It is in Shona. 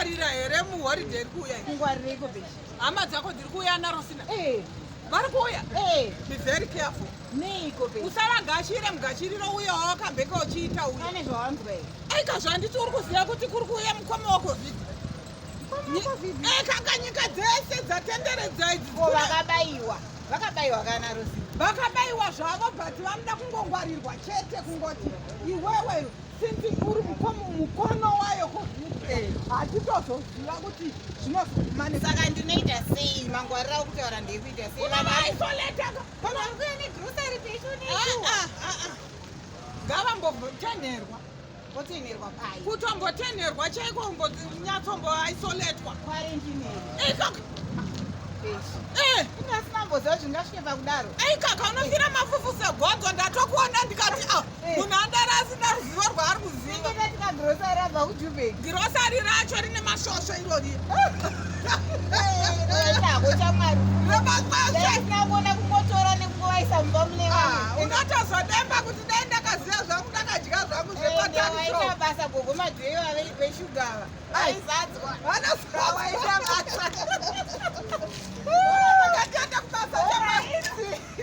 Wakangwarira here muhoride iri kuuya. Kungwarireko beshi. Hama dzako dziri kuuya narosina. Vari kuuya. Be very careful. Neiko beshi. Usaragashire mugashiriro uyo wakambeka uchiita uyo. Ane zvawanzwa here. Eka zvanditi uri kuziva kuti kuri kuuya mukoma waCOVID. Eka nyika dzese dzatenderedza idzi. Vakabayiwa kana Rosina. Vakabayiwa zvavo but vanoda kungongwarirwa chete kungoti iwewe since uri mukono wayo COVID. Hatitozoziva kuti zvinozomanisa. Saka ndinoita sei mangwarira okutaura ndeikuita sei. Vavaisoletaka. Kana kuya negrocery peshi uneiko. Ngavambotenerwa. Votenerwa pai. Kutombotenerwa chaiko kunyatsomboaisoletwa. Quarantine. Ikaka. Beshi. Ingasinamboziva zvingasvike pakudaro. Ikaka unofira mafufu segonzo ndatokuona ndikati munhu andari asina ruzivo rwaari kuziva. Ingetika grocery abva kuJubank. Girosari racho rine mashosho irori. Chako chamwari. Remasosho. Ndinabona kungotora nekungovaisa mumba mune vamwe. Unotozodemba kuti dai ndakaziva zvangu ndakadya zvangu zvepatariso. Waita basa gogo madhireiva veshugava. Vaizadzwa. Vanoziva Waita basa.